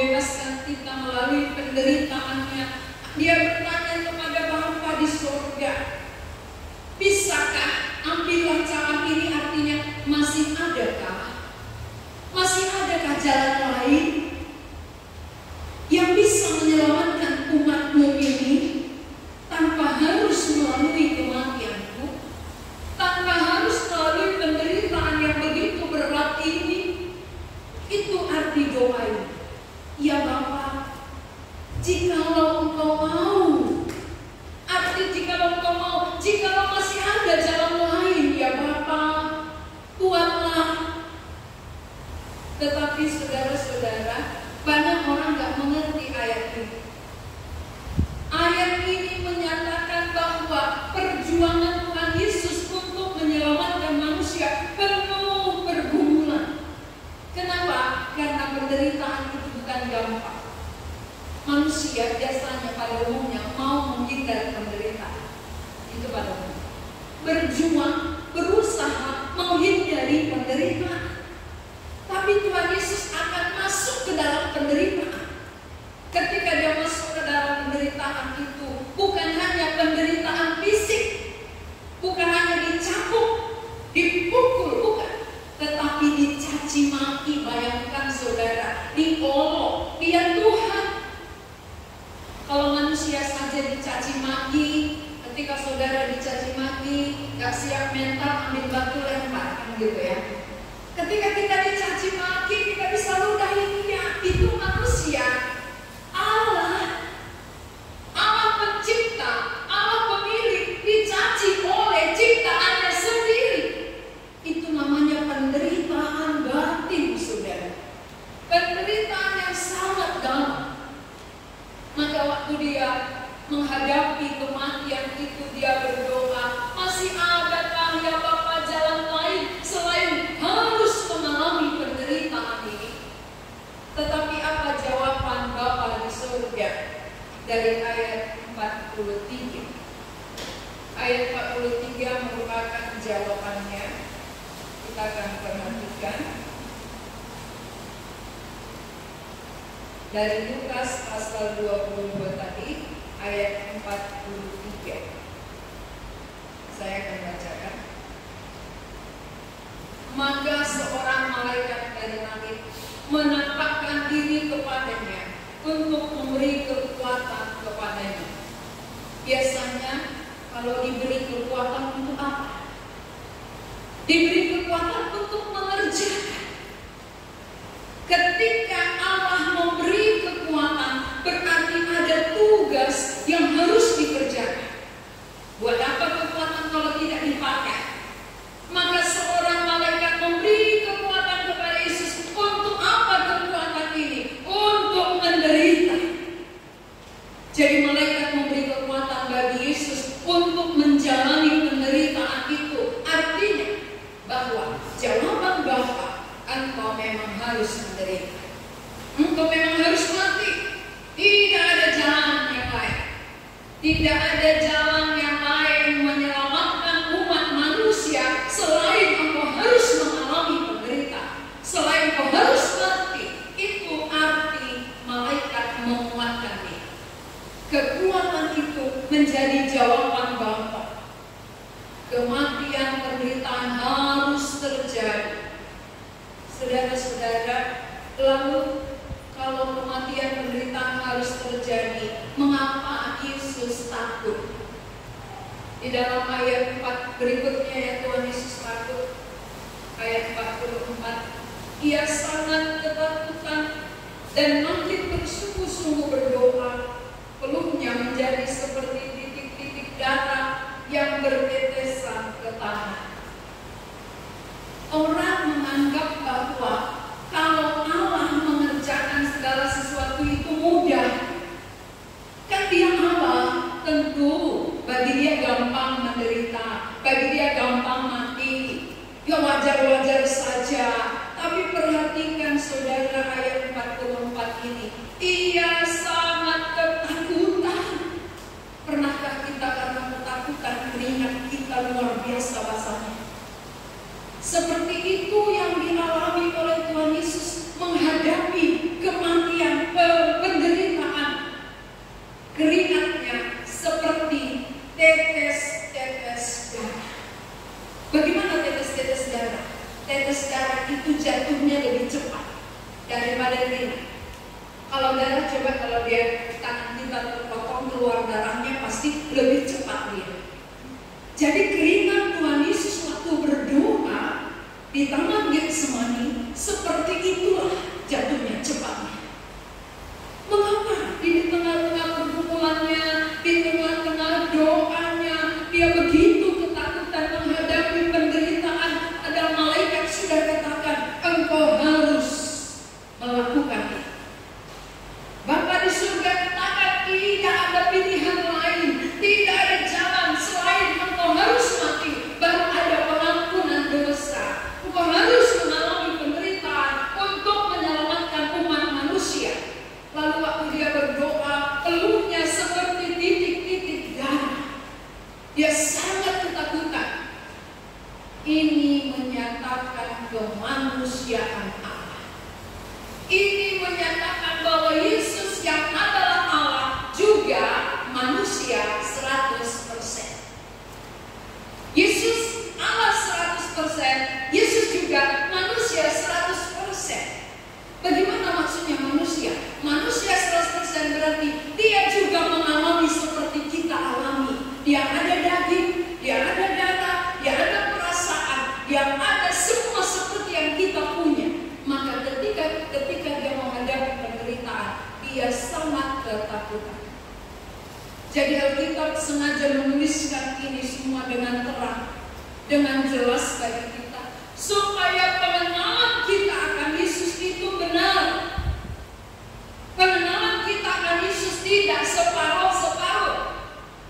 membebaskan kita melalui penderitaannya. Dia bertanya kepada Bapa di surga, bisakah ambillah cawan ini? Artinya masih adakah jalan lain yang bisa menyelamatkan umatmu ini tanpa harus melalui kematianku, tanpa harus melalui penderitaan yang begitu berat ini? Itu arti doa ini. Ya Bapa, jikalau Engkau mau, arti jikalau Engkau mau, jikalau masih ada jalan lain, ya Bapa, buatlah. Tetapi saudara-saudara, banyak orang gak mengerti ayat ini. Ayat ini menyatakan bahwa perjuangan Tuhan Yesus untuk menyelamatkan manusia penuh pergumulan. Kenapa? Karena penderitaan itu bukan gampang. Manusia biasanya pada umumnya mau menghindari penderitaan. Itu pada umumnya. Berjuang, berusaha menghindari penderitaan. Tapi Tuhan Yesus akan masuk ke dalam penderitaan. Ketika dia masuk ke dalam penderitaan itu, bukan hanya penderitaan fisik, bukan hanya dicambuk, dipukul, bukan, tetapi dicaci maki. Bayangkan saudara, diolok. Dia Tuhan. Kalau manusia saja dicaci maki, ketika saudara dicaci maki, gak siap mental, ambil batu lempar, kan gitu ya. Ketika kita dicaci maki, kita bisa ludahin dia. Itu manusia. Allah pencipta, Allah pemilik, dicaci oleh ciptaannya sendiri. Itu namanya penderitaan batin, saudara. Penderitaan yang sangat dalam. Maka waktu dia menghadapi kematian itu, dia berdoa, masih adakah ya Bapa jalan lain selain harus mengalami penderitaan ini? Tetapi apa jawaban Bapa di surga? Dari ayat 43. Ayat 43 merupakan jawabannya. Kita akan perhatikan dari Lukas pasal 22 tadi, ayat 43. Saya akan bacakan. Maka seorang malaikat dari langit menampakkan diri kepadanya untuk memberi kekuatan kepadanya. Biasanya kalau diberi kekuatan untuk apa? Diberi kekuatan untuk mengerjakan. Ketika Allah memberi kekuatan, berarti ada tugas yang harus dikerjakan. Buat apa kekuatan kalau tidak dipakai? Maka seorang malaikat memberi kekuatan kepada Yesus. Untuk apa kekuatan ini? Untuk menderita. Jadi malaikat memberi kekuatan bagi Yesus untuk menjalani penderitaan itu. Artinya bahwa jawaban Bapa, engkau memang harus menderita. Engkau memang harus mati. Tidak ada jalan yang lain. Tidak ada jalan yang lain menyelamatkan umat manusia selain engkau harus mengalami penderitaan, selain engkau harus mati. Itu arti malaikat menguatkan dia. Kekuatan itu menjadi jawaban Bapa. Kematian, penderitaan harus terjadi. Saudara-saudara, lalu kalau kematian, penderitaan harus terjadi, mengapa Yesus takut? Di dalam ayat 4 berikutnya ya, Tuhan Yesus takut. Ayat 44, ia sangat ketakutan dan makin bersungguh-sungguh berdoa. Peluhnya menjadi seperti titik-titik darah yang bertetesan ke tanah. Orang menganggap bahwa kalau Allah mengerjakan segala sesuatu itu mudah. Kan dia Allah, tentu bagi dia gampang menderita, bagi dia gampang mati. Ya wajar-wajar saja. Tapi perhatikan saudara ayat 44 ini. Ia sangat ketakutan. Pernahkah kita karena ketakutan keringat kita luar biasa basahnya? Seperti itu yang dialami oleh Tuhan Yesus menghadapi kematian, darah, coba kalau dia tangan kita terpotong keluar darahnya pasti lebih cepat dia. Jadi keringat Tuhan Yesus waktu berdoa di taman Getsemani seperti itulah jatuhnya cepatnya. Mengapa? Di tengah-tengah pergumulannya, di tengah-tengah doanya, dia begitu ketakutan menghadapi penderitaan. Ada malaikat sudah katakan, engkau harus melakukan itu. Bapa di surga katakan, tidak ada pilihan lain, tidak ada jalan selain engkau harus mati, baru ada pengampunan dosa. Engkau harus mengalami penderitaan untuk menyelamatkan umat manusia. Lalu waktu dia berdoa, peluhnya seperti titik-titik darah. Dia sangat ketakutan. Ini menyatakan kemanusiaan Allah. Ini menyatakan bahwa Yesus yang adalah Allah juga manusia 100%. Yesus Allah 100%, Yesus juga manusia 100%. Bagaimana maksudnya manusia? Manusia 100% berarti dia juga mengalami seperti kita alami. Dia ada daging, dia ada darah, dia ada perasaan, dia ada semua seperti yang kita punya. Maka ketika dia menghadapi penderitaan, dia sangat ketakutan. Jadi Alkitab sengaja menuliskan ini semua dengan terang, dengan jelas bagi kita, supaya pengenalan kita akan Yesus itu benar. Pengenalan kita akan Yesus tidak separuh-separuh,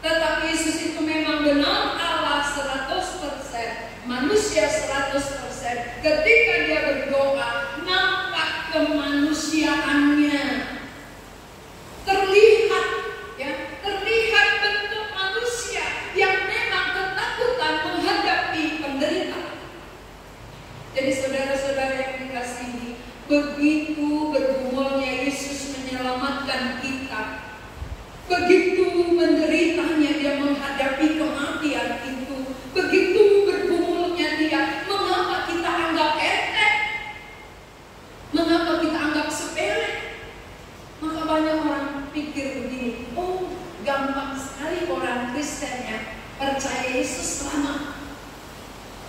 tetapi Yesus itu memang benar Allah 100%, manusia 100%. Ketika dia berdoa, nampak kemanusiaannya, terlihat bentuk manusia yang memang ketakutan menghadapi penderitaan. Jadi saudara-saudara yang dikasihi, begitu bergumulnya Yesus menyelamatkan kita, begitu menderitanya dia menghadapi kematian itu, begitu bergumulnya dia, mengapa kita anggap enteng? Mengapa kita anggap sepele? Maka banyak orang pikir begini, oh gampang sekali orang Kristennya percaya Yesus selamat.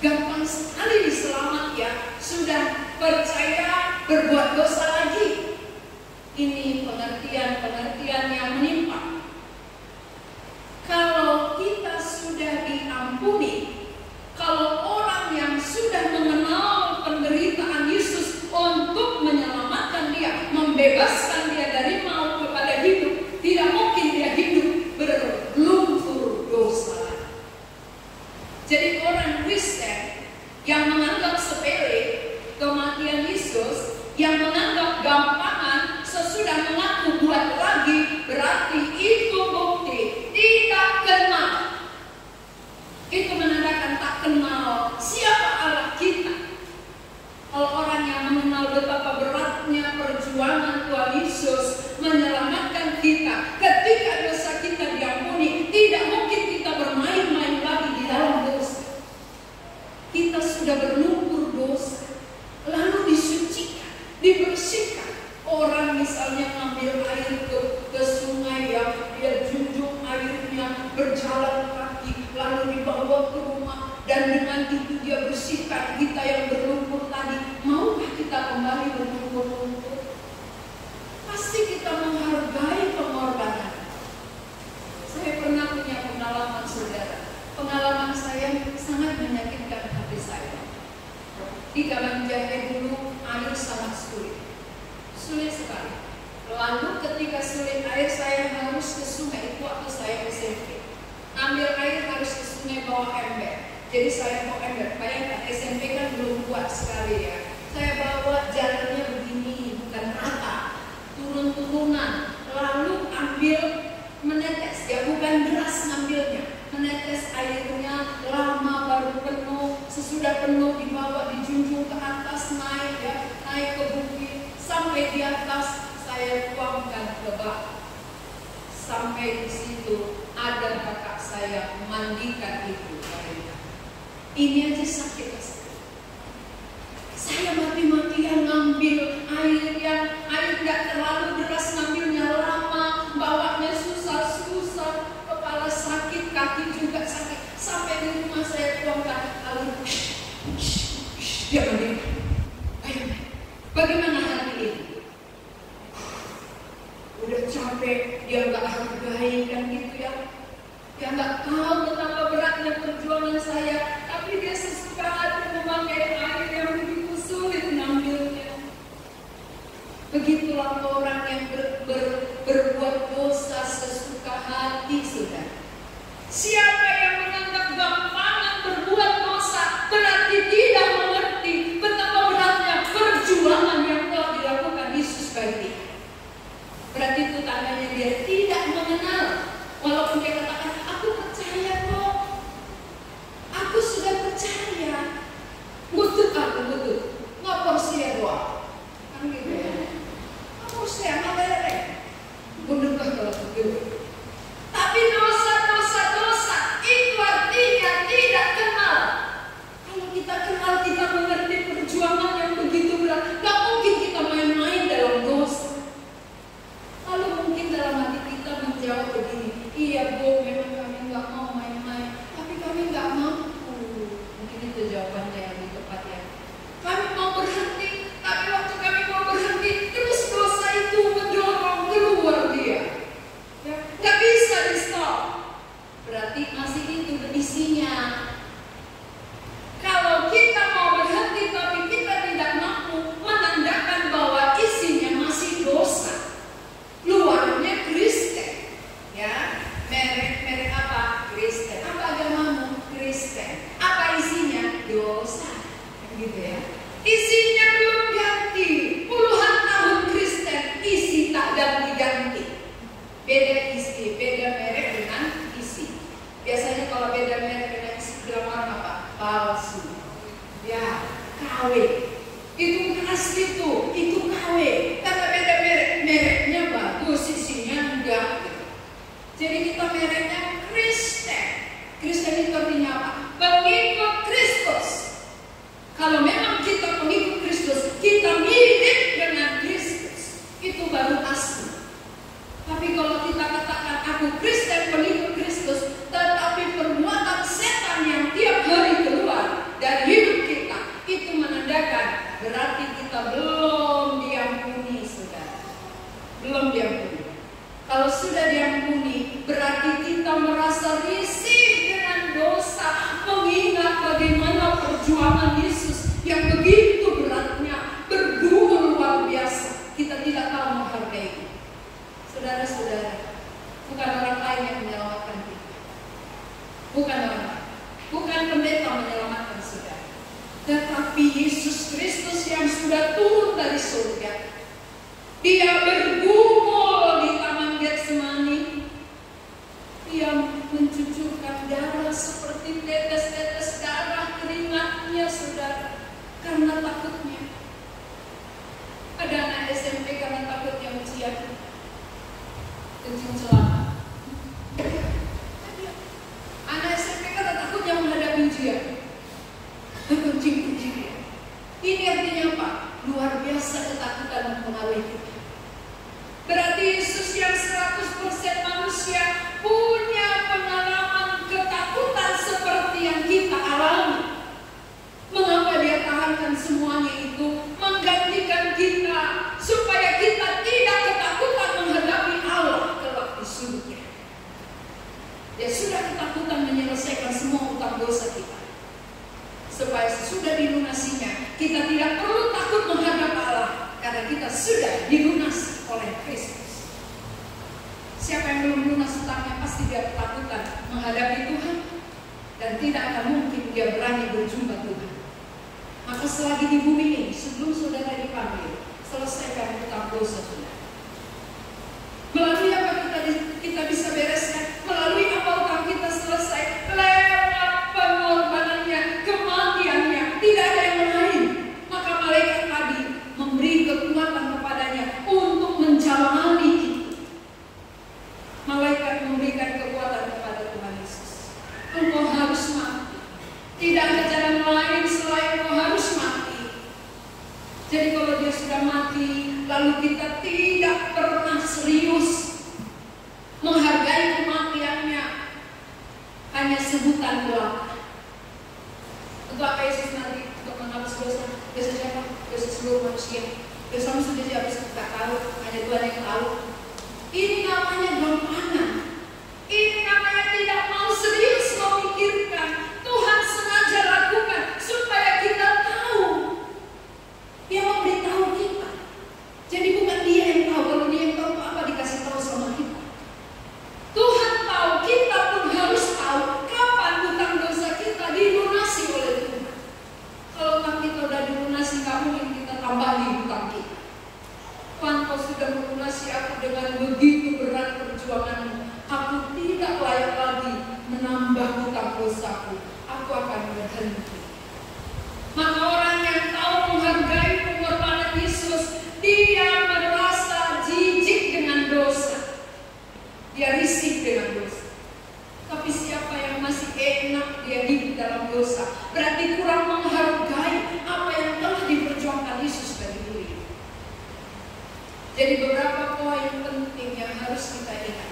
Gampang sekali selamat ya, sudah percaya berbuat dosa lagi. Ini pengertian yang menyimpang. Kalau kita sudah diampuni, kalau orang yang sudah mengenal penderitaan Yesus untuk menyelamatkan dia, membebaskan dia dari maut kepada hidup, tidak mungkin dia hidup berlumpur dosa. Jadi orang Kristen yang menganggap sepele kematian Yesus, yang menganggap gampangan sesudah mengaku buat lagi, berarti itu bukti tidak kenal. Itu menandakan tak kenal siapa Allah kita. Kalau orang yang mengenal betapa beratnya perjuangan Tuhan Yesus menyelamatkan kita, ketika dosa kita diampuni, tidak mungkin kita bermain-main lagi di dalam dosa. Kita sudah berlumpur dosa, lalu disucikan, dibersihkan. Orang misalnya ngambil air ke sungai, ya, dia junjung airnya, berjalan kaki, lalu dibawa ke rumah, dan dengan itu dia bersihkan kita yang berlumpur tadi. Maukah kita kembali berlumpur-lumpur? Pasti kita menghargai pengorbanan. Saya pernah punya pengalaman, saudara. Pengalaman saya sangat menyakitkan hati saya. Di Kabanjahe dulu air sangat sulit sekali. Lalu ketika sulit air, saya harus ke sungai. Itu waktu saya SMP. Ambil air harus ke sungai bawa ember. Jadi saya bawa ember. Bayangkan SMP kan belum kuat sekali ya. Saya bawa jalannya begini, bukan rata, turun-turunan. Lalu ambil menetes, ya bukan deras ngambilnya. Menetes airnya lama baru penuh. Sesudah penuh dibawa, dijunjung ke atas, naik ya, naik ke bukit. Sampai di atas saya tuangkan ke bak. Sampai di situ ada kakak saya mandikan itu. Ini aja sakit sekali. Saya mati-matian ngambil air yang tidak terlalu deras, ngambil capek, dia nggak hargai kan gitu ya. Dia nggak tahu betapa beratnya perjuangan saya, tapi dia sesuka hati memakai air yang begitu sulit mengambilnya. Begitulah orang yang berbuat dosa sesuka hati, sudah. Siapa yang menganggap gampangan berbuat dosa berarti tidak mengerti betapa beratnya perjuangan yang telah dilakukan Yesus bagi dia. Berarti itu tandanya dia tidak mengenal. Walaupun dia katakan, aku percaya kok, aku sudah percaya, butut aku butut, nggak persia doa, kan gitu ya. Aku persia nggak beres, bundukah kalau begitu. Tapi dosa itu artinya tidak kenal. Kalau kita kenal, kita mengerti perjuangan yang begitu berat. Gak mungkin kita main-main dalam dosa. Lalu mungkin dalam hati kita menjawab begini, iya Bu, memang kami gak mau main-main, tapi kami gak mampu. Mungkin itu jawabannya yang lebih tepat ya. Kami mau berhenti, tapi waktu kami mau berhenti, terus dosa itu mendorong keluar dia. Ya, gak bisa di stop. Berarti masih itu isinya. Kalau kita mau berhenti tapi kita tidak mampu, menandakan bahwa isinya masih dosa. Luarnya Kristen, ya. Merek apa? Kristen. Apa agamamu? Kristen. Apa isinya? Dosa. Gitu ya. Isinya belum ganti. Puluhan tahun Kristen, isi tak ganti-ganti. Beda isi, beda merek dengan isi. Biasanya kalau beda merek dengan isi bilang orang apa? Palsu. Ya, KW. Itu asli tuh, itu KW. Karena beda merek, mereknya bagus, isinya enggak. Jadi kita mereknya Kristen. Kristen itu artinya apa? Pengikut Kristus. Kalau memang kita pengikut Kristus, kita mirip dengan Kristus. Itu baru asli. Tapi kalau kita katakan aku Kristen, pengikut Kristus, tetapi perbuatan setan yang tiap hari keluar dari hidup kita, itu menandakan berarti kita belum diampuni, saudara. Belum diampuni. Kalau sudah diampuni, berarti kita merasa risih dengan dosa, mengingat bagaimana perjuangan Yesus yang begitu beratnya, bergumul luar biasa. Kita tidak tahu menghargai. Saudara-saudara, bukan orang lain yang menyelamatkan kita. Bukan orang lain. Bukan pendeta menyelamatkan saudara. Tetapi Yesus Kristus yang sudah turun dari surga. Dia bergumul di Taman Getsemani. Dia mencucurkan darah seperti tetes-tetes darah keringatnya saudara. Karena takutnya. Ada anak SMP karena takutnya ujian. Kencing celana. Anak SMP kan takutnya menghadapi ujian. Kencing. Ini artinya apa? Luar biasa ketakutan mempengaruhi kita. Berarti Yesus yang 100% manusia punya pengalaman ketakutan seperti yang kita alami. Mengapa dia tahankan semuanya itu? Menggantikan kita supaya kita tidak ketakutan menghadapi Allah kelak di surga. Dia sudah ketakutan menyelesaikan semua utang dosa kita, supaya sesudah dilunasinya kita tidak perlu takut menghadap Allah, karena kita sudah dilunasi oleh Kristus. Siapa yang belum lunas utangnya pasti dia ketakutan menghadapi Tuhan, dan tidak akan mungkin dia berani berjumpa Tuhan. Maka selagi di bumi ini, sebelum saudara dipanggil, selesaikan utang dosa saudara. Melalui apa kita bisa bereskan? Melalui apa utang kita selesai? Lewat pengorbanannya, kematiannya, tidak ada yang lain. Maka malaikat tadi memberi kekuatan kepadanya untuk menjalani itu. Malaikat memberikan kekuatan kepada Tuhan Yesus. Engkau harus mati. Tidak ada jalan lain selain engkau harus mati. Jadi kalau dia sudah mati, lalu kita tidak sudah melunasi aku dengan begitu berat perjuanganmu. Aku tidak layak lagi menambah hutang dosaku. Aku akan berhenti. Maka orang yang tahu menghargai pengorbanan Yesus, dia merasa jijik dengan dosa. Dia risih dengan dosa. Tapi siapa yang masih enak dia hidup dalam dosa, berarti kurang menghargai apa yang telah diperjuangkan Yesus bagi diri. Jadi beberapa poin penting yang harus kita ingat.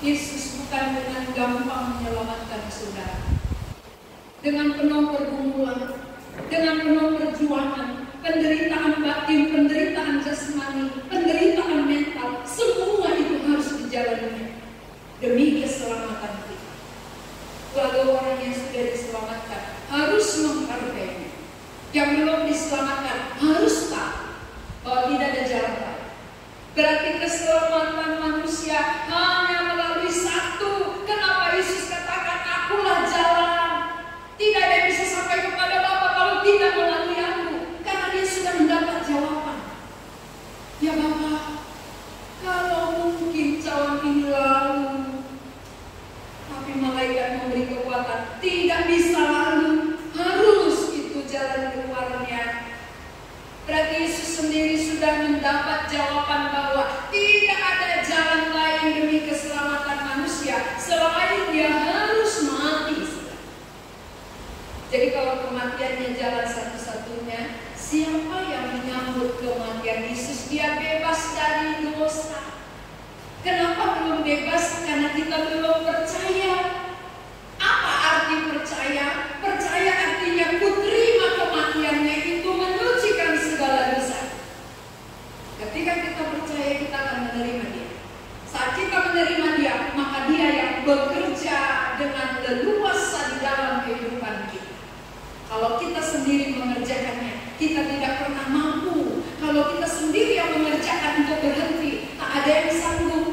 Yesus bukan dengan gampang menyelamatkan saudara. Dengan penuh pergumulan, dengan penuh perjuangan, penderitaan batin, penderitaan jasmani, penderitaan mental, semua itu harus dijalaninya demi keselamatan kita. Lalu orang yang sudah diselamatkan harus menghargainya. Yang belum diselamatkan harus tahu bahwa tidak ada jalan lain. Berarti keselamatan manusia hanya melalui satu. Kenapa Yesus katakan akulah jalan? Tidak ada yang bisa sampai kepada Bapa kalau tidak melalui aku. Karena dia sudah mendapat jawaban. Ya Bapa, kalau mungkin cawan ini lalu, tapi malaikat memberi kekuatan, tidak bisa lalu, harus itu jalan keluarnya. Berarti Yesus sendiri sudah mendapat jawaban bahwa tidak ada jalan lain demi keselamatan manusia selain dia harus mati. Jadi kalau kematiannya jalan satu-satunya, siapa yang menyambut kematian Yesus? Dia bebas dari dosa. Kenapa belum bebas? Karena kita belum percaya. Apa arti percaya? Percaya artinya ku terima kematiannya itu menyucikan segala dosa. Ketika kita percaya, kita akan menerima dia. Saat kita menerima dia, maka dia yang bekerja dengan leluasa di dalam kehidupan kita. Kalau kita sendiri mengerjakannya, kita tidak pernah mampu. Kalau kita sendiri yang mengerjakan untuk berhenti, tak ada yang sanggup.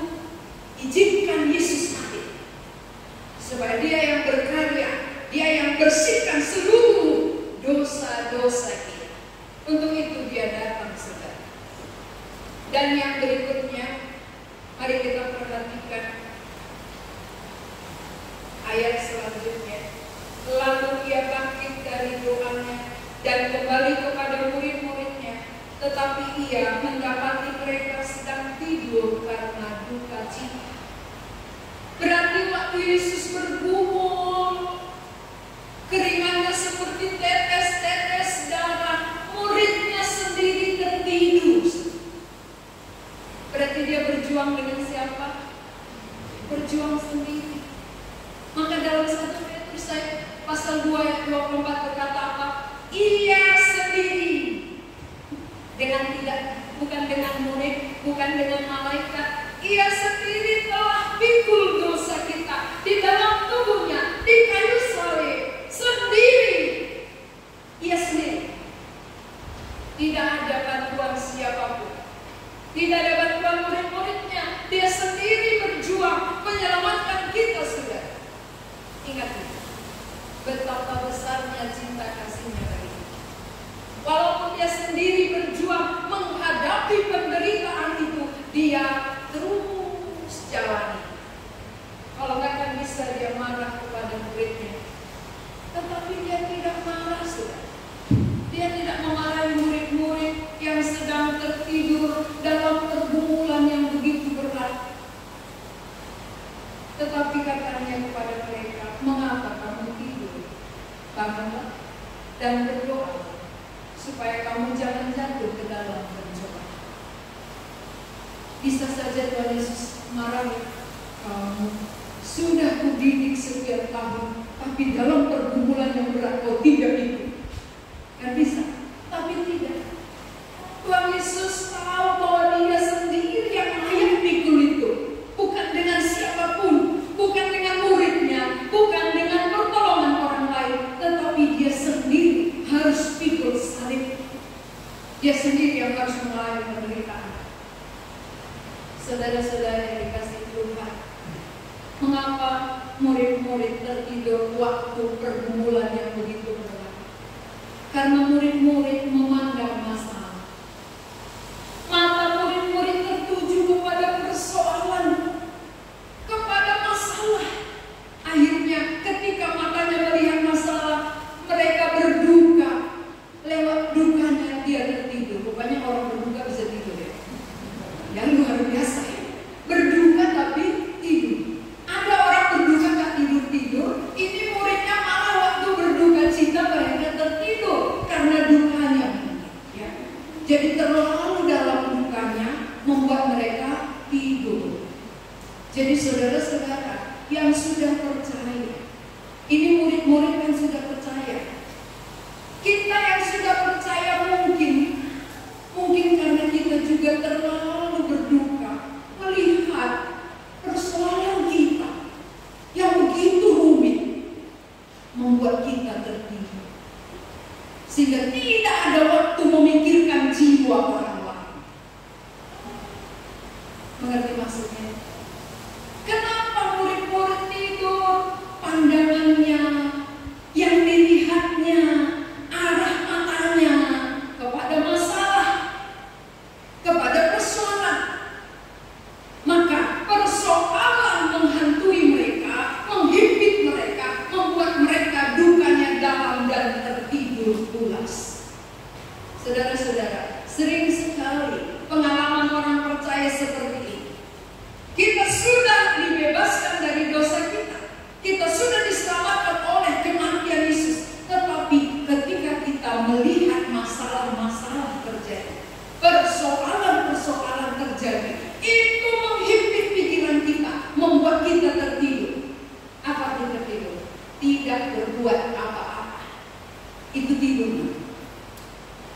Izinkan Yesus mati, supaya dia yang berkarya, dia yang bersihkan seluruh dosa-dosa kita. Untuk itu dia datang, saudara. Dan yang berikutnya, mari kita perhatikan ayat selanjutnya. Lalu ia bangkit dari doanya dan kembali kepada murid-muridnya, tetapi ia mendapati mereka sedang tidur karena duka cita. Berarti waktu Yesus bergumul, keringannya seperti tetes-tetes darah, muridnya sendiri tertidur. Berarti dia berjuang dengan siapa? Berjuang sendiri. Maka dalam 1 Petrus pasal 2 ayat 24 berkata apa? Ia sendiri, dengan bukan dengan murid, bukan dengan malaikat. Ia sendiri telah pikul dosa kita di dalam tubuhnya di kayu salib sendiri. Ia sendiri. Tidak ada bantuan siapapun. Tidak ada bantuan murid-muridnya. Dia sendiri berjuang menyelamatkan kita, saudara. Ingat itu. Betapa besarnya cinta kasihnya bagi kita. Walaupun dia sendiri berjuang menghadapi penderitaan itu, dia terus jalani. Kalau nggak kan bisa dia marah kepada muridnya, tetapi dia tidak marah, saudara. Dia tidak memarahi murid-murid yang sedang tertidur dalam pergumulan yang begitu berat. Tetapi katanya kepada mereka, mengapa kamu tidur? Bangunlah dan berdoa supaya kamu jangan jatuh ke dalam pencobaan. Bisa saja Tuhan Yesus marahi kamu. Sudah kudidik sekian tahun, tapi dalam pergumulan yang berat kau tidak ikut. Kan bisa, tapi tidak. Tuhan Yesus tahu bahwa dia sendiri yang layak pikul itu. Bukan dengan siapapun, bukan dengan muridnya, bukan dengan pertolongan orang lain, tetapi dia sendiri harus pikul salib. Dia sendiri yang harus mengalami penderitaan. Saudara-saudara yang dikasihi Tuhan, mengapa murid-murid tertidur waktu pergumulan yang begitu berat? Karena murid-murid memandang masalah. Mata murid-murid tertuju biasa ya. Berduka tapi tidur. Ada orang berduka tak tidur-tidur. Ini muridnya malah waktu berduka cita mereka tertidur karena dukanya. Ya. Jadi terlalu dalam dukanya membuat mereka tidur. Jadi saudara-saudara yang sudah percaya, ini murid-murid yang sudah percaya. Kita yang sudah percaya mungkin karena kita juga terlalu berduka melihat persoalan kita yang begitu rumit membuat kita tertidur, sehingga tidak ada waktu memikirkan jiwa orang lain. Mengerti maksudnya? Kenapa murid-murid tidur? Pandangannya, yang dilihatnya, arah matanya kepada masalah, kepada persoalan. Maka persoalan menghantui mereka, menghimpit mereka, membuat mereka dukanya dalam dan tertidur pulas. Saudara-saudara, sering sekali pengalaman orang percaya seperti ini. Kita sudah dibebaskan dari dosa kita. Kita sudah diselamatkan oleh kematian Yesus. Tetapi ketika kita melihat masalah-masalah terjadi, persoalan-persoalan terjadi, itu menghimpit pikiran kita, membuat kita tertidur. Apa itu tertidur? Tidak berbuat apa-apa. Itu tidur.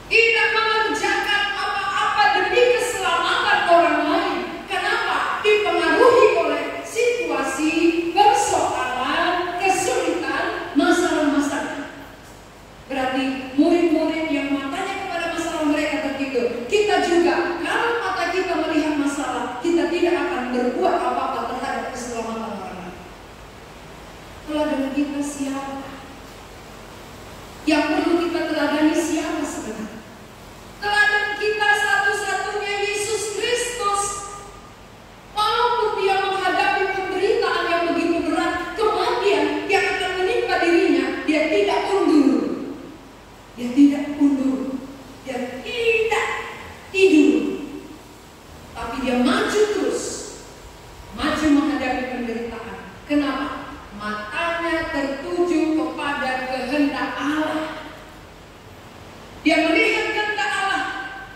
Tidak mengerjakan apa-apa demi keselamatan orang lain. Kenapa? Dipengaruhi oleh situasi, persoalan, kesulitan, masalah-masalah. Berarti murid-murid yang matanya kepada masalah mereka tertidur. Kita juga, kalau mata kita melihat masalah, kita tidak akan berbuat apa-apa terhadap keselamatan orang lain. Teladan kita siapa? Yang perlu kita teladani siapa sebenarnya? Teladan kita satu-satunya Yesus Kristus. Walaupun dia menghadapi penderitaan yang begitu berat, kematian yang akan menimpa dirinya, dia tidak undur. Dia tidak undur. Dia tidak tidur. Tapi dia maju terus. Maju menghadapi penderitaan. Kenapa? Matanya tertuju kepada kehendak Allah. Dia melihat kehendak Allah.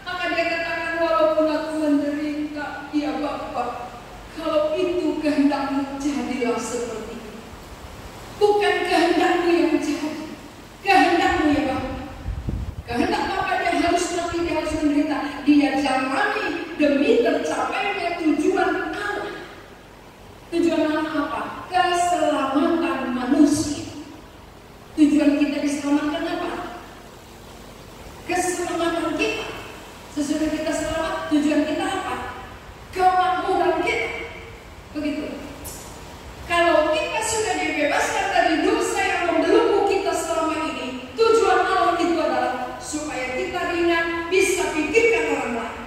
Maka dia katakan, walaupun aku menderita, ya Bapa, kalau itu kehendakmu, jadilah seperti itu. Bukan kehendakmu yang jadi, kehendakmu ya Bapa. Kehendak Bapa dia harus mati, dia harus menderita. Dia jalani demi tercapainya tujuan Allah. Tujuan Allah apa? Keselamatan manusia. Tujuan kita diselamatkan apa? Keselamatan kita. Sesudah kita selamat, tujuan kita apa? Kemakmuran kita. Begitu. Kalau kita sudah dibebaskan dari dosa yang membelenggu kita selama ini, tujuan Allah itu adalah supaya kita ringan, bisa pikirkan orang lain.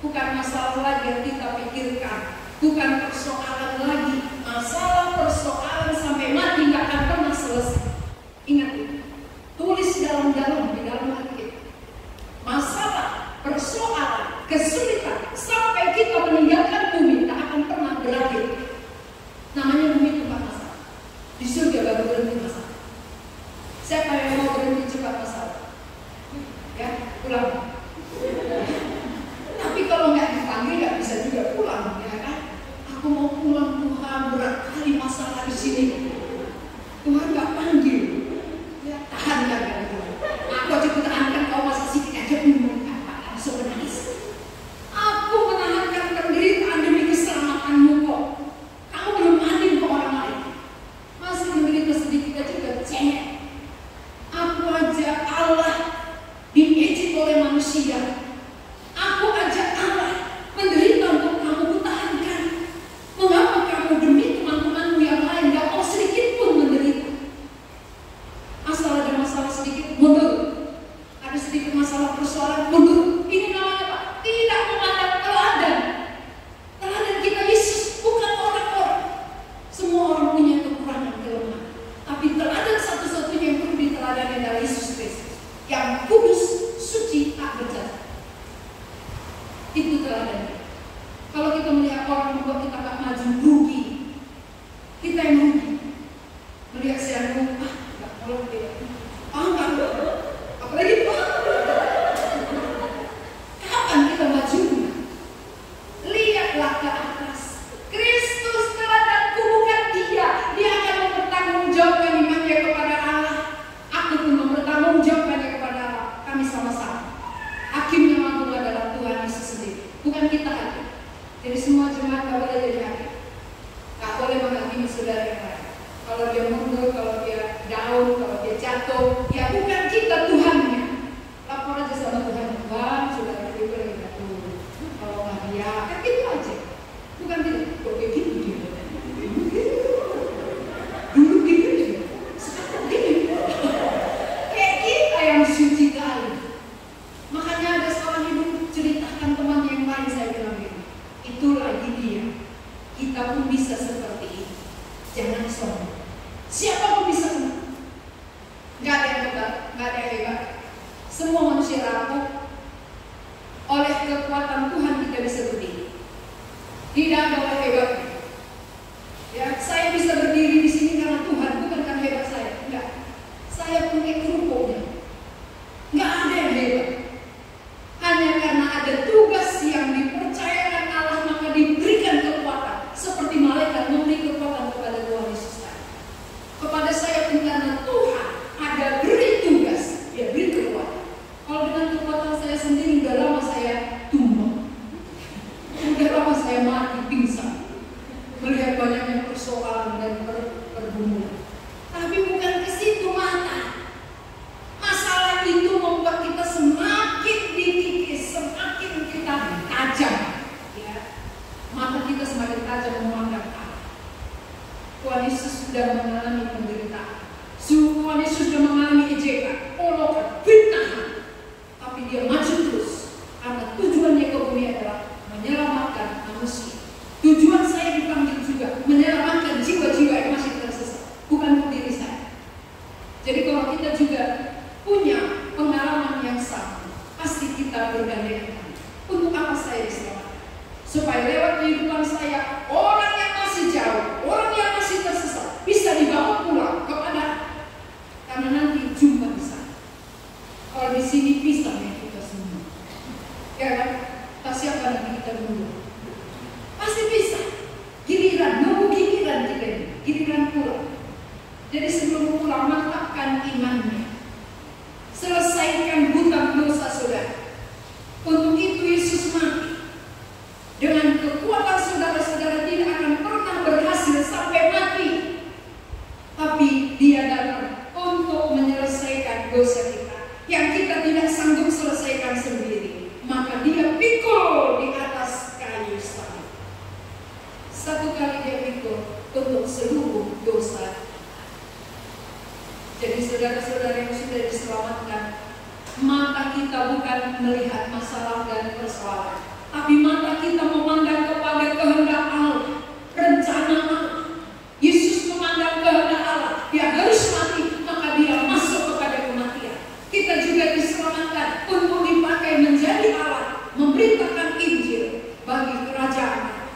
Bukan masalah lagi yang kita pikirkan, bukan persoalan lagi. Masalah persoalan sampai mati nggak akan pernah selesai. Ingat itu. Tulis dalam-dalam di dalam hati kita. Masalah, persoalan, kesulitan sampai kita meninggalkan bumi tak akan pernah berakhir. Namanya bumi tempat masalah. Di surga baru berhenti masalah. Siapa yang mau berhenti cepat masalah? Ya, pulang. Tapi kalau nggak dipanggil nggak bisa juga pulang, ya kan? Aku mau pulang Tuhan, berat kali masalah di sini. Jadi semua jemaat gak boleh jadi hakim. Gak boleh menghakimi saudara yang lain. Kalau dia mundur, kalau dia down, kalau dia jatuh, ya bukan kita Tuhannya. Lapor aja sama Tuhan, Tuhan, saudara itu lagi jatuh. Kalau nggak dia, kan gitu aja. Bukan gitu, kok kayak gitu dia. Dulu gitu dia, sekarang gini. Kayak kita yang suci kali. Makanya ada seorang ibu ceritakan teman yang lain, saya bilang gitu. Itu lagi dia. Kita pun bisa seperti ini. Jangan sombong. Siapa pun bisa menang. Gak ada yang hebat, gak ada yang hebat. Semua manusia rapuh. Oleh kekuatan Tuhan kita bisa berdiri. Tidak ada orang hebat. Ya, saya bisa berdiri di sini karena Tuhan, bukan karena hebat saya. Enggak. Saya punya kerupuknya. Enggak ada yang hebat. Hanya karena ada tugas yang dipercayakan Allah, maka diberikan kekuatan. Seperti malaikat memberi kekuatan kepada Tuhan Yesus. Kepada saya pun karena Tuhan ada beri tugas, dia beri kekuatan. Kalau dengan kekuatan saya sendiri, udah lama saya tumbang, udah lama saya mati pingsan melihat banyaknya persoalan dan pergumulan. Tapi bukan ke situ mata. Masalah itu membuat kita semakin dikikis, semakin kita tajam, ya. Mata kita semakin tajam memandang Allah. Tuhan Yesus sudah mengalami penderitaan. Tuhan Yesus sudah mengalami ejekan, olokan, fitnahan. Tapi dia maju terus. Karena tujuannya ke bumi adalah menyelamatkan manusia. Tujuan saya dipanggil juga menyelamatkan jiwa-jiwa yang masih tersesat. Bukan untuk diri saya. Jadi kalau kita juga punya pengalaman yang sama, pasti kita bergandengan. Untuk apa saya diselamatkan? Supaya lewat kehidupan saya, orang yang masih jauh, orang yang masih tersesat bisa dibawa pulang kepada, karena nanti jumpa di sana. Kalau di sini bisa ya kita semua, ya kan? Tak siapa nanti kita dulu. Pasti bisa. Giliran, nunggu giliran kita ini, giliran pulang. Jadi sebelum pulang mantapkan imannya, selesaikan hutang dosa saudara. Untuk itu Yesus mati. Dengan kekuatan saudara-saudara tidak akan pernah berhasil sampai mati. Tapi dia datang untuk menyelesaikan dosa kita yang kita tidak sanggup selesaikan sendiri. Maka dia pikul di atas kayu salib. Satu kali dia pikul untuk seluruh dosa. Jadi saudara-saudara yang sudah diselamatkan, mata kita bukan melihat masalah dan persoalan, tapi mata kita memandang kepada kehendak Allah, rencana Allah. Yesus memandang kehendak Allah, dia harus mati, maka dia masuk kepada kematian. Kita juga diselamatkan untuk dipakai menjadi alat, memberitakan Injil bagi kerajaan.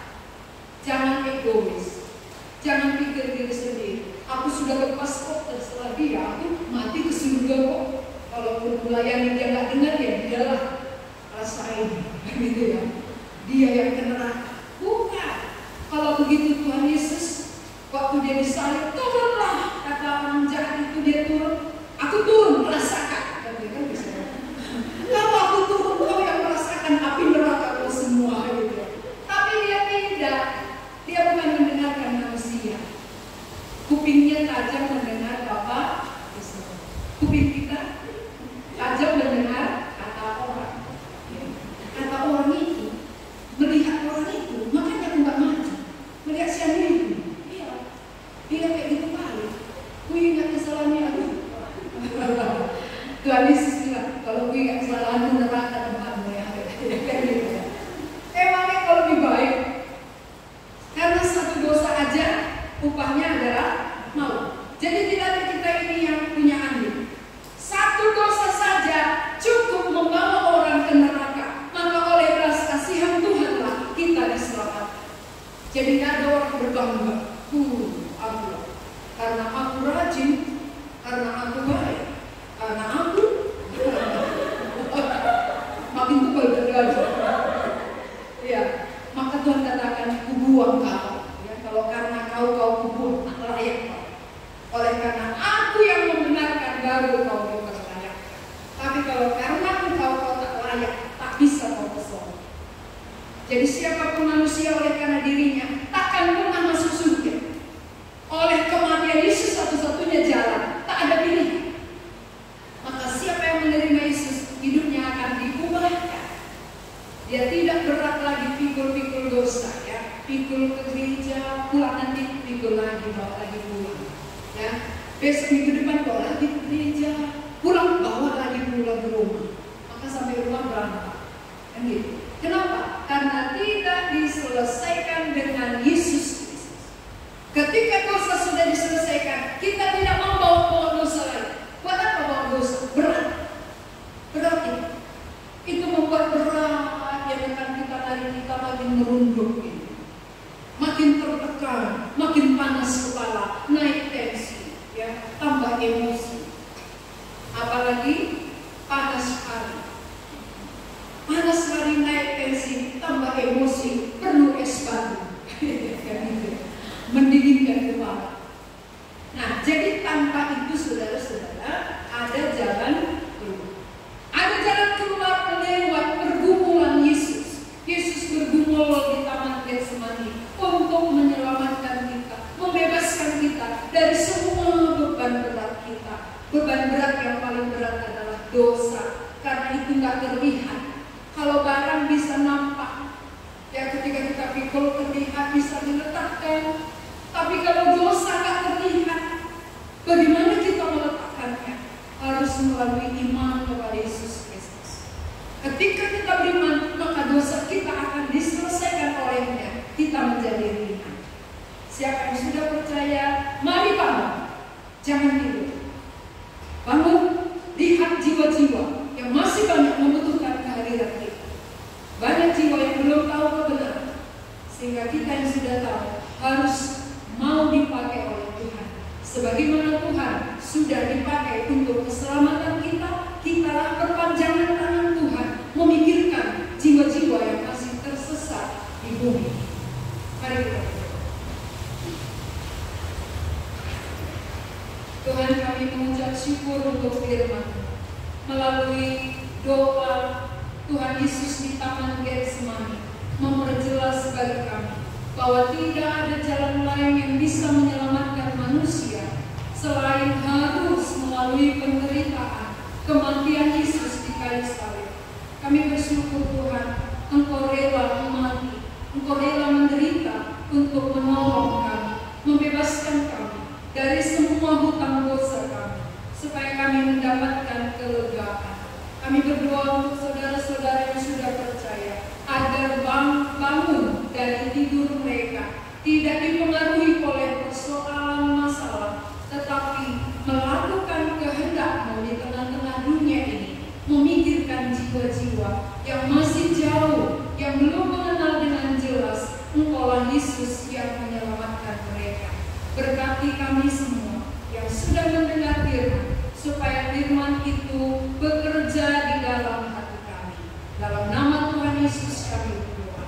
Jangan egois, jangan pikir diri sendiri. Aku sudah lepas kok, terserah dia, aku mati ke surga kok. Kalaupun melayani dia nggak dengar, ya dialah rasain, gitu ya. Dia yang ke neraka. Bukan. Kalau begitu Tuhan Yesus, waktu dia disalib, turunlah, kata orang jahat itu, dia turun. Aku turun, merasakan. Dan dia kan bisa. Kalau aku turun, kau yang merasakan api neraka kau semua, gitu. Tapi dia tidak. Dia bukan mendengarkan manusia. Kupingnya tajam mendengar Bapa Yesus. Kuping kita tajam mendengar kata orang. Kata orang itu, melihat orang itu, makanya aku gak maju. Melihat si Andi itu, iya, dia kayak gitu kali. Ku ingat kesalahannya aku. Tuhan Yesus bilang, kalau ku ingat kesalahanmu neraka tempatmu ya. Kayak gitu ya. Emangnya kalau lebih baik, karena satu dosa aja, upahnya adalah maut. Jadi tidak ada kita ini yang punya andil. Satu dosa saja cukup membawa orang ke neraka. Maka oleh belas kasihan Tuhanlah kita diselamatkan. Jadi tidak ada orang berbangga. Aku, karena aku rajin, karena aku baik, karena aku makin tebal berdaju. Ya, maka Tuhan katakan, kubuang kau. Ya, kalau karena kau kubur, tak layak kau. Oleh karena aku yang membenarkan, baru kau diperlayak. Tapi kalau karena kau tak layak, tak bisa kau keselamatkan. Jadi siapapun manusia oleh karena dirinya takkan pernah masuk surga. Oleh kematian Yesus satu-satunya jalan, tak ada pilihan. Maka siapa yang menerima Yesus, hidupnya akan diubahkan. Dia tidak berat lagi pikul-pikul dosa, ya. Pikul ke gereja, pulang nanti pikul lagi, bawa lagi pulang, ya. Besok minggu depan bawa lagi ke gereja, pulang bawa lagi pulang ke rumah. Maka sampai rumah berantakan. Kan gitu. Kenapa? Karena tidak diselesaikan dengan Yesus Kristus. Ketika dosa sudah diselesaikan, kita tidak mau bawa dosa lagi. Buat apa bawa dosa? Berat. Berat itu membuat berat yang akan kita tarik kita makin merunduk ini. Makin tertekan, makin panas kepala, naik tensi, ya, tambah emosi. Apalagi panas hari. Panas hari naik tensi, tambah emosi, perlu es batu. Mendinginkan kepala. Nah, jadi tanpa itu saudara-saudara, ada jalan keluar. Ada jalan keluar lewat pergumulan Yesus. Yesus bergumul di Taman Getsemani untuk menyelamatkan kita, membebaskan kita dari semua beban berat kita. Beban berat yang paling berat adalah dosa, karena itu nggak terlihat. Kalau barang bisa nampak, ya ketika kita pikul terlihat bisa diletakkan. Tapi kalau dosa nggak terlihat, bagaimana kita meletakkannya? Harus melalui iman kepada Yesus Kristus. Ketika kita beriman, maka dosa kita akan diselesaikan olehnya. Kita menjadi ringan. Siapa yang sudah percaya, mari bangun. Jangan tidur. Bangun, lihat jiwa-jiwa yang masih banyak membutuhkan kehadiran kita. Banyak jiwa yang belum tahu kebenaran, sehingga kita yang sudah tahu harus mau dipakai oleh Tuhan. Sebagaimana Tuhan sudah dipakai untuk keselamatan kita, kitalah perpanjangan tangan Tuhan memikirkan jiwa-jiwa yang masih tersesat di bumi. Mari kita berdoa. Tuhan, kami mengucap syukur untuk firman melalui doa Tuhan Yesus di Taman Getsemani memperjelas bagi kami bahwa tidak ada jalan lain yang bisa menyelamatkan manusia selain harus melalui penderitaan kematian Yesus di kayu salib. Kami bersyukur Tuhan, Engkau rela mati, Engkau rela menderita untuk menolong kami, membebaskan kami dari semua hutang dosa kami, supaya kami mendapatkan kelegaan. Kami berdoa untuk saudara-saudara yang sudah percaya agar bangun dari tidur mereka, tidak dipengaruhi oleh persoalan masalah, tetapi melakukan kehendak-Mu di tengah-tengah dunia ini, memikirkan jiwa-jiwa yang masih jauh, yang belum mengenal dengan jelas Engkaulah Yesus yang menyelamatkan mereka. Berkati kami semua yang sudah mendengar firman, supaya firman itu bekerja di dalam hati kami. Dalam nama Tuhan Yesus kami berdoa.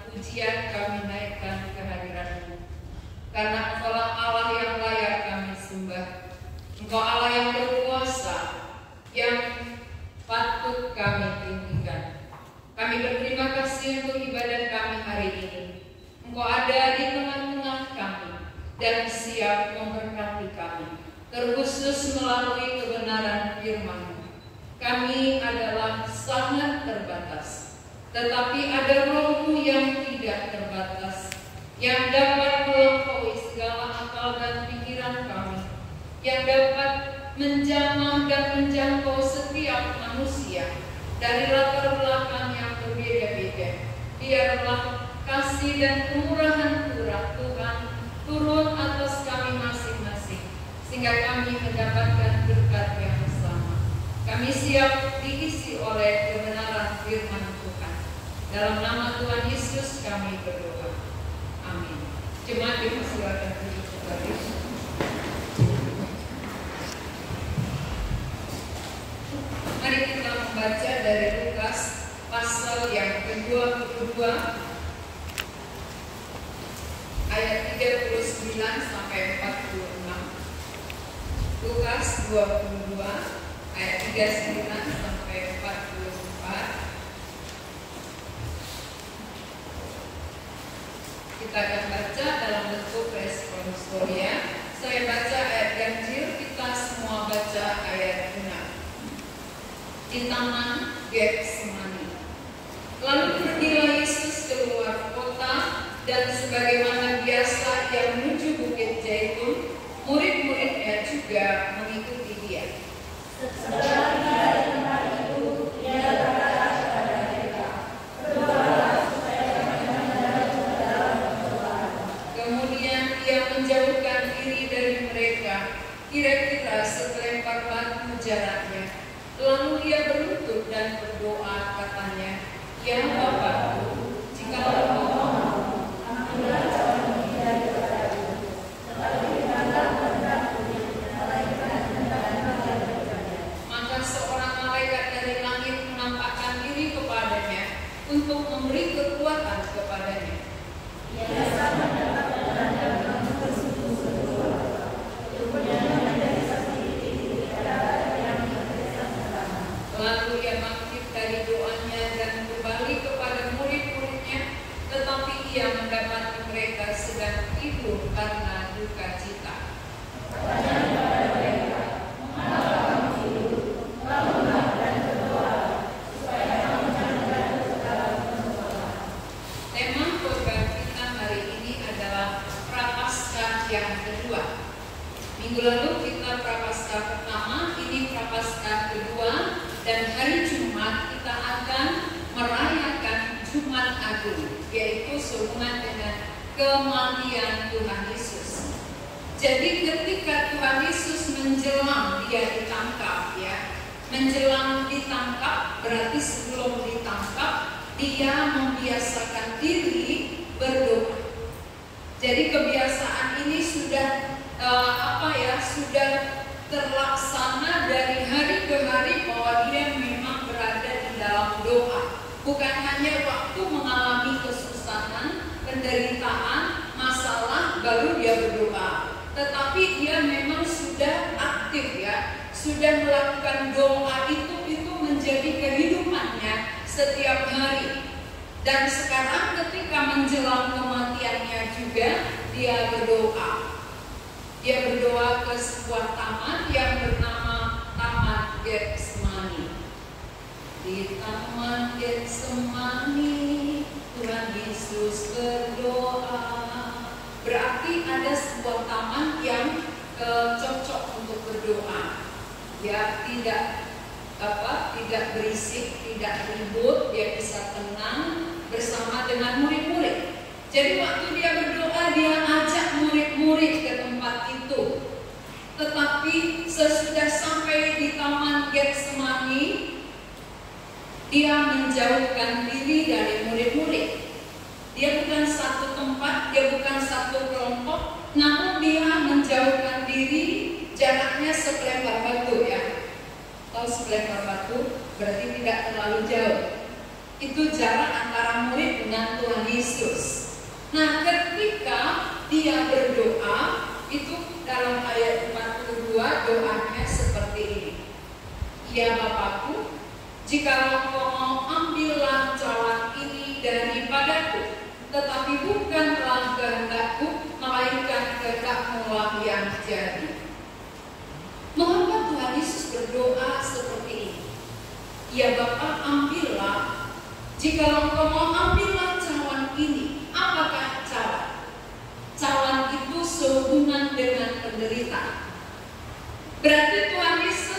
Pujian kami naikkan ke hadirat-Mu, karena Engkaulah Allah yang layak kami sembah. Engkau Allah yang berkuasa, yang patut kami tinggikan. Kami berterima kasih untuk ibadah kami hari ini. Engkau ada di tengah-tengah kami dan siap memberkati kami, terkhusus melalui kebenaran firman-Mu. Kami adalah sangat terbatas, tetapi ada Roh-Mu yang tidak terbatas, yang dapat melampaui segala akal dan pikiran kami, yang dapat menjamah dan menjangkau setiap manusia dari latar belakang yang berbeda-beda. Biarlah kasih dan kemurahan Tuhan turun atas kami masing-masing, sehingga kami mendapatkan berkat yang sama. Kami siap diisi oleh kebenaran firman Tuhan. Dalam nama Tuhan Yesus kami berdoa. Amin. Jemaat dipersilakan duduk kembali. Mari kita membaca dari Lukas pasal yang ke-22 ayat 39 sampai 46. Lukas 22 ayat 39 sampai 44. Kita akan baca dalam bentuk responsoria. Saya baca ayat ganjil, kita semua baca ayat genap. Di taman Getsemani. Lalu pergilah Yesus keluar kota, dan sebagaimana biasa ia menuju Bukit Zaitun, murid-muridnya juga mengikuti dia. Setelah tiba di tempat itu, ia berkata kepada mereka, "Berdoalah supaya kami mendapat dalam percobaan." Kemudian ia menjauhkan diri dari mereka, kira-kira sekelempar batu jaraknya. Lalu ia berlutut dan berdoa, katanya, "Ya Bapa-Ku, jikalau Engkau mau, ambillah cawan ini daripadaku. Tetapi bukanlah kehendakku, melainkan kehendakmu yang terjadi." Maka seorang malaikat dari langit menampakkan diri kepadanya untuk memberi kekuatan kepadanya. Ia sama dapat menandakan bersungguh berdoa. Kemudian menjadi saksi di hadapan yang bersama-sama. Lalu ia bangkit dari doanya dan kembali kepada murid-muridnya, tetapi ia mendapati mereka sedang tidur karena duka cita. Katanya kepada mereka, "Mengapa kamu tidur? Bangunlah dan berdoalah, supaya kamu jangan jatuh ke dalam pencobaan." Tema khotbah kita hari ini adalah Prapaskah yang kedua. Minggu lalu kita Prapaskah pertama, ini Prapaskah kedua, dan hari Jumat kita akan merayakan Jumat Agung, yaitu sehubungan dengan kematian Tuhan Yesus. Jadi ketika Tuhan Yesus menjelang dia ditangkap, ya, menjelang ditangkap berarti sebelum ditangkap dia membiasakan diri berdoa. Jadi kebiasaan ini sudah sudah terlaksana dari hari ke hari, bahwa dia memang berada di dalam doa. Bukan hanya waktu mengalami kesusahan, penderitaan, masalah baru dia berdoa, tetapi dia memang sudah aktif, ya, sudah melakukan doa itu menjadi kehidupannya setiap hari. Dan sekarang ketika menjelang kematiannya juga dia berdoa. Dia berdoa ke sebuah taman yang bernama Taman Getsemani. Di Taman Getsemani Tuhan Yesus berdoa. Berarti ada sebuah taman yang cocok untuk berdoa. Ya, tidak berisik, tidak ribut, dia bisa tenang bersama dengan murid-murid. Jadi waktu dia berdoa, dia ajak murid-murid ke tempat itu. Tetapi sesudah sampai di Taman Getsemani, dia menjauhkan diri dari murid-murid. Dia bukan satu tempat, dia bukan satu kelompok, namun dia menjauhkan diri, jaraknya sekelempar batu, ya. Kalau sekelempar batu berarti tidak terlalu jauh. Itu jarak antara murid dengan Tuhan Yesus. Nah, ketika dia berdoa, itu dalam ayat 42 doanya seperti ini. "Ya Bapa-Ku, jika Engkau mau, ambillah cawan ini daripadaku, tetapi bukanlah kehendakku, melainkan kehendak-Mu lah yang jadi." Mengapa Tuhan Yesus berdoa seperti ini? "Ya Bapa, ambillah, jika Engkau mau, ambillah cawan ini." Apakah cawan? Cawan itu sehubungan dengan penderitaan. Berarti Tuhan Yesus